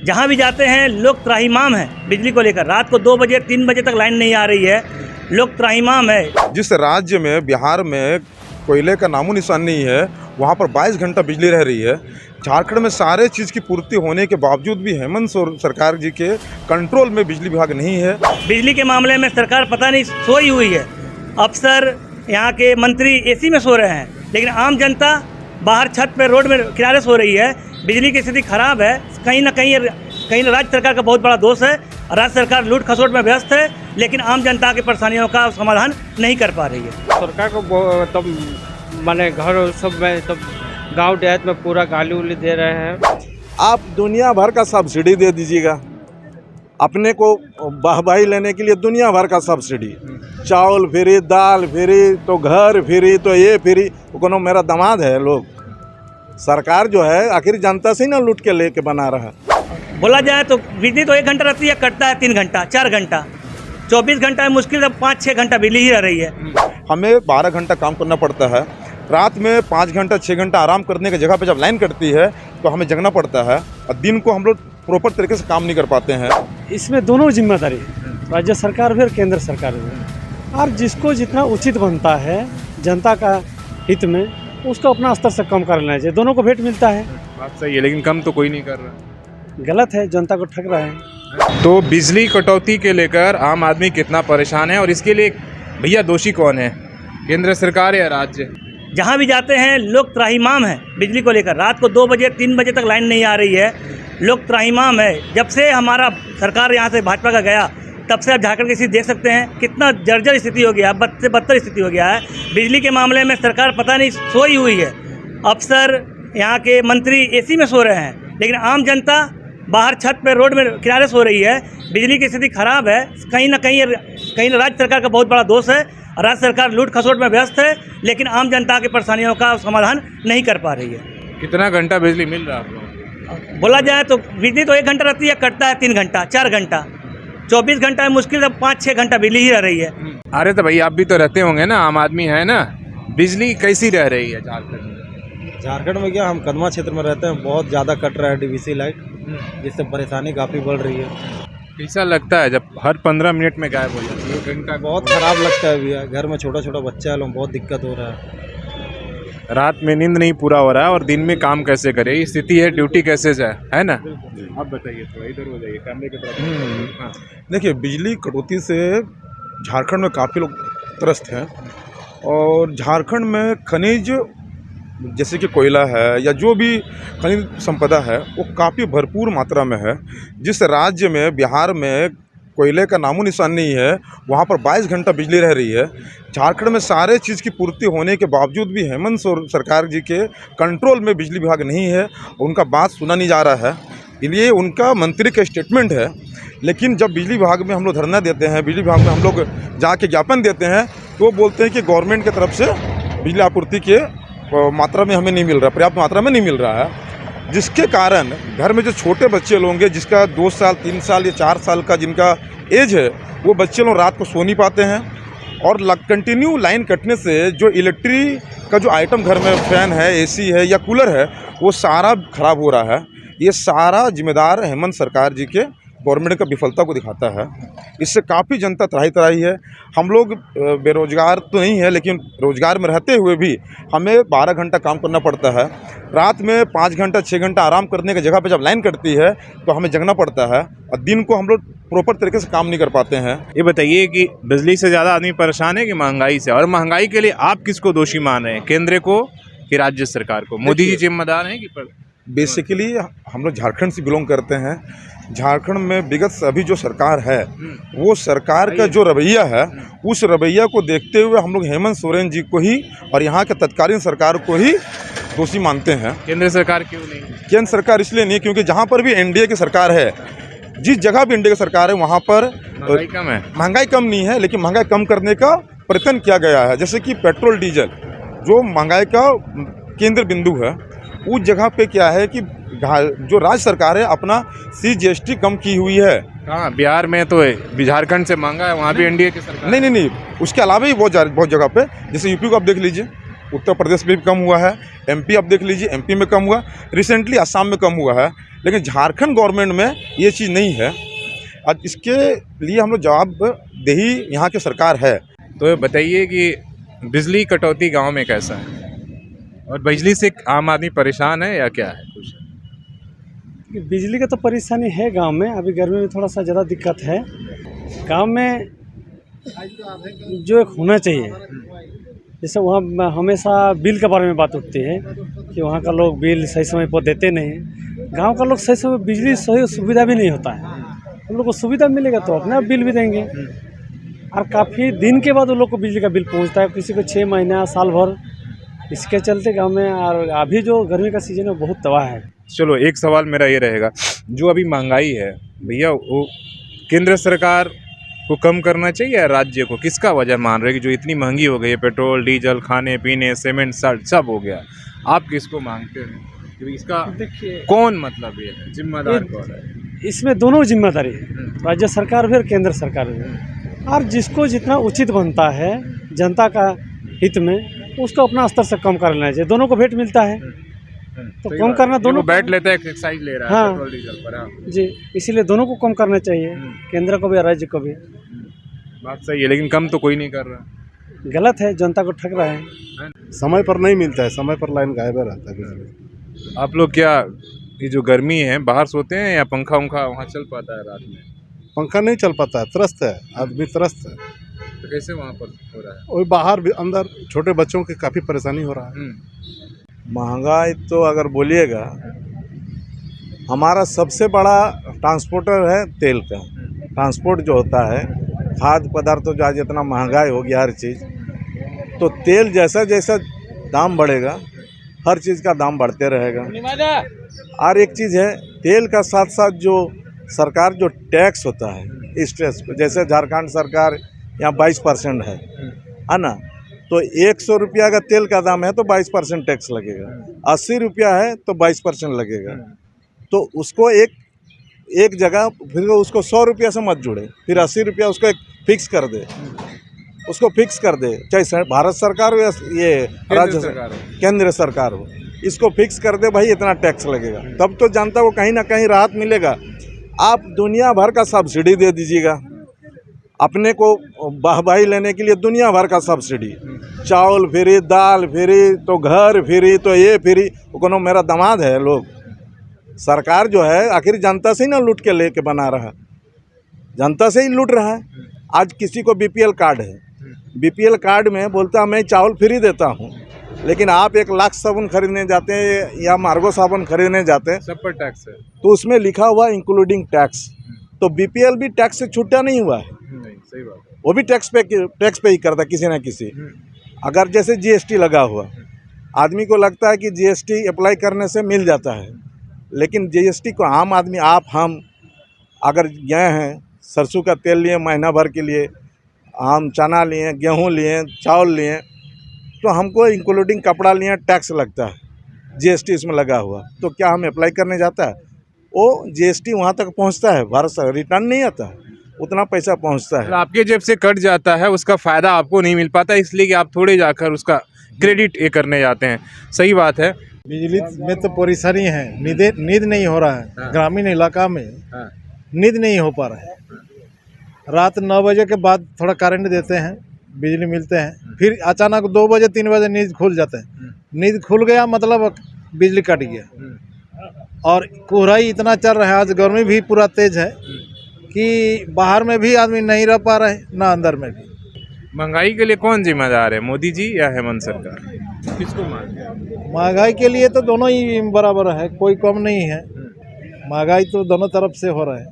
जहाँ भी जाते हैं लोग त्राहिमाम है बिजली को लेकर। रात को 2 बजे 3 बजे तक लाइन नहीं आ रही है, लोग त्राहिमाम है। जिस राज्य में, बिहार में कोयले का नामो निशान नहीं है, वहाँ पर 22 घंटा बिजली रह रही है। झारखंड में सारे चीज़ की पूर्ति होने के बावजूद भी हेमंत सरकार जी के कंट्रोल में बिजली विभाग नहीं है। बिजली के मामले में सरकार पता नहीं सोई हुई है। अफसर, यहाँ के मंत्री एसी में सो रहे हैं, लेकिन आम जनता बाहर छत पे रोड में किनारे सो रही है। बिजली की स्थिति खराब है। कहीं ना राज्य सरकार का बहुत बड़ा दोष है। राज्य सरकार लूट खसोट में व्यस्त है, लेकिन आम जनता की परेशानियों का समाधान नहीं कर पा रही है। सरकार को तब माने घर सब में तब गांव देहात में पूरा गाली उली दे रहे हैं। आप दुनिया भर का सब्सिडी दे दीजिएगा, अपने को वाहवाही लेने के लिए दुनिया भर का सब्सिडी, चावल फ्री, दाल फ्री, तो घर फ्री, तो ये फ्री। कोनो मेरा दामाद है लोग, सरकार जो है आखिर जनता से ही ना लूट के लेके बना रहा है। बोला जाए तो बिजली तो 1 घंटा रहती है, कटता है 3 घंटा 4 घंटा, 24 घंटा है मुश्किल से 5-6 घंटा बिजली ही रह रही है। हमें 12 घंटा काम करना पड़ता है। रात में 5 घंटा 6 घंटा आराम करने की जगह पे जब लाइन कटती है तो हमें जगना पड़ता है, और दिन को हम लोग प्रॉपर तरीके से काम नहीं कर पाते हैं। इसमें दोनों जिम्मेदारी है, राज्य सरकार भी और केंद्र सरकार भी। और जिसको जितना उचित बनता है जनता का हित में, उसको अपना स्तर से कम कर लेना चाहिए। दोनों को भेंट मिलता है। बात सही है, लेकिन कम तो कोई नहीं कर रहा। गलत है, जनता को ठग रहा है। तो बिजली कटौती के लेकर आम आदमी कितना परेशान है, और इसके लिए भैया दोषी कौन है, केंद्र सरकार या राज्य? जहाँ भी जाते हैं लोग त्राहिमाम है बिजली को लेकर। रात को 2 बजे 3 बजे तक लाइन नहीं आ रही है, लोग त्राहिमाम है। जब से हमारा सरकार यहाँ से भाजपा का गया, तब से आप झारखंड की स्थिति देख सकते हैं, कितना जर्जर स्थिति हो गया है, बद से बदतर स्थिति हो गया है। बिजली के मामले में सरकार पता नहीं सोई हुई है। अफसर, यहाँ के मंत्री एसी में सो रहे हैं, लेकिन आम जनता बाहर छत पे रोड में किनारे सो रही है। बिजली की स्थिति खराब है। कहीं ना राज्य सरकार का बहुत बड़ा दोष है। राज्य सरकार लूट खसोट में व्यस्त है, लेकिन आम जनता की परेशानियों का समाधान नहीं कर पा रही है। कितना घंटा बिजली मिल रहा है आप लोगों को? बोला जाए तो बिजली तो 1 घंटा रहती है, कटता है 3 घंटा 4 घंटा, 24 घंटा है मुश्किल से 5-6 घंटा बिजली ही रह रही है। अरे तो भाई आप भी तो रहते होंगे ना, आम आदमी है ना, बिजली कैसी रह रही है झारखंड में? झारखंड में क्या, हम कदमा क्षेत्र में रहते हैं, बहुत ज़्यादा कट रहा है डीवीसी लाइट, जिससे परेशानी काफ़ी बढ़ रही है। कैसा लगता है जब हर 15 मिनट में गायब हो जाती है? घंटा बहुत ख़राब लगता है भैया। घर में छोटा छोटा बच्चा है, लोग बहुत दिक्कत हो रहा है। रात में नींद नहीं पूरा हो रहा है, और दिन में काम कैसे करे, ये स्थिति है, ड्यूटी कैसे जाए, है ना? आप बताइए, थोड़ा इधर हो जाइए, कैमरे की तरफ। हाँ। देखिए, बिजली कटौती से झारखंड में काफ़ी लोग त्रस्त हैं, और झारखंड में खनिज जैसे कि कोयला है या जो भी खनिज संपदा है वो काफ़ी भरपूर मात्रा में है। जिस राज्य में, बिहार में कोयले का नामो निशान नहीं है, वहाँ पर 22 घंटा बिजली रह रही है। झारखंड में सारे चीज़ की पूर्ति होने के बावजूद भी हेमंत सरकार जी के कंट्रोल में बिजली विभाग नहीं है, उनका बात सुना नहीं जा रहा है। ये उनका मंत्री का स्टेटमेंट है, लेकिन जब बिजली विभाग में हम लोग धरना देते हैं, बिजली विभाग में हम लोग जाके ज्ञापन देते हैं, तो वो बोलते हैं कि गवर्नमेंट की तरफ से बिजली आपूर्ति के मात्रा में हमें नहीं मिल रहा, पर्याप्त मात्रा में नहीं मिल रहा है, जिसके कारण घर में जो छोटे बच्चे लोग हैं, जिसका 2 साल 3 साल या 4 साल का जिनका एज है, वो बच्चे लोग रात को सो नहीं पाते हैं। और कंटिन्यू लाइन कटने से जो इलेक्ट्रिक का जो आइटम घर में, फैन है, एसी है या कूलर है, वो सारा ख़राब हो रहा है। ये सारा जिम्मेदार हेमंत सरकार जी के गवर्नमेंट का विफलता को दिखाता है। इससे काफ़ी जनता त्राही है। हम लोग बेरोजगार तो नहीं है, लेकिन रोजगार में रहते हुए भी हमें 12 घंटा काम करना पड़ता है। रात में 5 घंटा 6 घंटा आराम करने की जगह पे जब लाइन कटती है तो हमें जगना पड़ता है, और दिन को हम लोग प्रॉपर तरीके से काम नहीं कर पाते हैं। ये बताइए कि बिजली से ज़्यादा आदमी परेशान है कि महंगाई से, और महंगाई के लिए आप किसको दोषी मान रहे हैं, केंद्र को कि राज्य सरकार को? मोदी जी जिम्मेदार हैं कि? बेसिकली हम लोग झारखंड से बिलोंग करते हैं। झारखंड में विगत अभी जो सरकार है, वो सरकार का जो रवैया है, उस रवैया को देखते हुए हम लोग हेमंत सोरेन जी को ही और यहाँ के तत्कालीन सरकार को ही दोषी मानते हैं। केंद्र सरकार क्यों नहीं? केंद्र सरकार इसलिए नहीं, क्योंकि जहाँ पर भी एनडीए की सरकार है, जिस जगह भी एनडीए की सरकार है, वहाँ पर महंगाई कम है। महंगाई कम नहीं है, लेकिन महंगाई कम करने का प्रयत्न किया गया है। जैसे कि पेट्रोल डीजल जो महंगाई का केंद्र बिंदु है, उस जगह पे क्या है कि जो राज्य सरकार है अपना CGST कम की हुई है। हाँ, बिहार में तो झारखंड से महंगा है, वहाँ भी एनडीए की सरकार। नहीं, उसके अलावा ही बहुत जगह पे, जैसे यूपी को आप देख लीजिए, उत्तर प्रदेश में भी कम हुआ है, एमपी आप देख लीजिए, एमपी में कम हुआ, रिसेंटली असम में कम हुआ है, लेकिन झारखंड गवर्नमेंट में ये चीज़ नहीं है। आज इसके लिए हम लोग जवाबदेही यहाँ की सरकार है। तो ये बताइए कि बिजली कटौती गांव में कैसा है और बिजली से आम आदमी परेशान है या क्या है कुछ? बिजली का तो परेशानी है गांव में, अभी गर्मी में थोड़ा सा ज़्यादा दिक्कत है। गांव में जो एक होना चाहिए, जैसे वहाँ हमेशा बिल के बारे में बात उठती है कि वहाँ का लोग बिल सही समय पर देते नहीं। गांव का लोग सही समय बिजली सही सुविधा भी नहीं होता है। उन लोग को सुविधा मिलेगा तो अपने आप बिल भी देंगे, और काफ़ी दिन के बाद उन लोग को बिजली का बिल पहुँचता है, किसी को 6 महीना साल भर। इसके चलते गांव में, और अभी जो गर्मी का सीज़न है बहुत तबाह है। चलो एक सवाल मेरा ये रहेगा, जो अभी महंगाई है भैया, वो केंद्र सरकार को कम करना चाहिए या राज्य को? किसका वजह मान रहे कि जो इतनी महंगी हो गई है, पेट्रोल डीजल खाने पीने सीमेंट सब हो गया, आप किसको मांगते हैं कि इसका देखिए, कौन मतलब ये है जिम्मेदार कौन है? इसमें दोनों जिम्मेदारी है, राज्य सरकार भी और केंद्र सरकार भी। और जिसको जितना उचित बनता है जनता का हित में, उसको अपना स्तर से कम कर लेना चाहिए। दोनों को भेंट मिलता है तो कम करना दोनों बैठ लेता है, एक्सरसाइज ले रहा है हाँ। पेट्रोल डीजल पर। हाँ। जी, इसीलिए दोनों को कम करना चाहिए, केंद्र को भी और राज्य को भी। बात सही है, लेकिन कम तो कोई नहीं कर रहा। गलत है, जनता को ठग रहा है। समय पर नहीं मिलता है, समय पर लाइन गायब रहता है बिजली। आप लोग क्या ये जो गर्मी है बाहर सोते हैं या पंखा उंखा वहाँ चल पाता है रात में? पंखा नहीं चल पाता है, त्रस्त है आदमी, त्रस्त है। तो कैसे वहाँ पर हो रहा है? और बाहर भी अंदर छोटे बच्चों की काफ़ी परेशानी हो रहा है। महंगाई तो अगर बोलिएगा, हमारा सबसे बड़ा ट्रांसपोर्टर है तेल का। ट्रांसपोर्ट जो होता है, खाद्य पदार्थ तो आज इतना महंगाई हो गया हर चीज़, तो तेल जैसा जैसा दाम बढ़ेगा, हर चीज़ का दाम बढ़ते रहेगा। और एक चीज़ है, तेल का साथ साथ जो सरकार जो टैक्स होता है इस टैक्स पे, जैसे झारखंड सरकार यहाँ 22% है ना, तो 100 रुपया का तेल का दाम है तो 22% टैक्स लगेगा। 80 रुपया है तो 22% लगेगा। तो उसको एक जगह फिर उसको 100 रुपया से मत जुड़े, फिर 80 रुपया उसको एक फिक्स कर दे, उसको फिक्स कर दे, चाहे भारत सरकार हो या ये राज्य सरकार हो, केंद्र सरकार हो, इसको फिक्स कर दे भाई, इतना टैक्स लगेगा, तब तो जनता को कहीं ना कहीं राहत मिलेगा। आप दुनिया भर का सब्सिडी दे दीजिएगा, अपने को वाहवाही लेने के लिए दुनिया भर का सब्सिडी, चावल फ्री, दाल फ्री, तो घर फ्री, तो ये फ्री। कोनो मेरा दामाद है, लोग सरकार जो है आखिर जनता से ही ना लूट के लेके बना रहा, जनता से ही लूट रहा है। आज किसी को बीपीएल कार्ड है, बीपीएल कार्ड में बोलता मैं चावल फ्री देता हूँ, लेकिन आप 1 लाख साबुन खरीदने जाते हैं या मार्गो साबुन खरीदने जाते हैं, सब पर टैक्स है, तो उसमें लिखा हुआ इंक्लूडिंग टैक्स। तो बीपीएल भी टैक्स से छूटा नहीं हुआ है, नहीं सही बात है। वो भी टैक्स पे ही करता किसी ना किसी। अगर जैसे जीएसटी लगा हुआ, आदमी को लगता है कि जीएसटी अप्लाई करने से मिल जाता है, लेकिन जीएसटी को आम आदमी, आप हम अगर गए हैं, सरसों का तेल लिए महीना भर के लिए, हम चना लिए, गेहूं लिए, चावल लिए, तो हमको इंक्लूडिंग कपड़ा लिए टैक्स लगता है, जीएसटी इसमें लगा हुआ। तो क्या हम अप्लाई करने जाता है, वो जीएसटी वहाँ तक पहुँचता है, भारत सरकार रिटर्न नहीं आता है, उतना पैसा पहुँचता है। आपके जेब से कट जाता है, उसका फ़ायदा आपको नहीं मिल पाता, इसलिए कि आप थोड़े जाकर उसका क्रेडिट ये करने जाते हैं। सही बात है। बिजली में तो परेशानी है, नींद नहीं हो रहा है। ग्रामीण इलाका में नींद नहीं हो पा रहा है। रात 9 बजे के बाद थोड़ा करंट देते हैं, बिजली मिलते हैं, फिर अचानक 2 बजे 3 बजे नींद खुल जाते हैं। नींद खुल गया मतलब बिजली कट गया। और कोहराई इतना चल रहा है, आज गर्मी भी पूरा तेज है कि बाहर में भी आदमी नहीं रह पा रहे, ना अंदर में भी। महंगाई के लिए कौन जिम्मेदार है, मोदी जी या हेमंत सरकार? किसको मानते हैं? महंगाई के लिए तो दोनों ही बराबर है, कोई कम नहीं है। महंगाई तो दोनों तरफ से हो रहा है।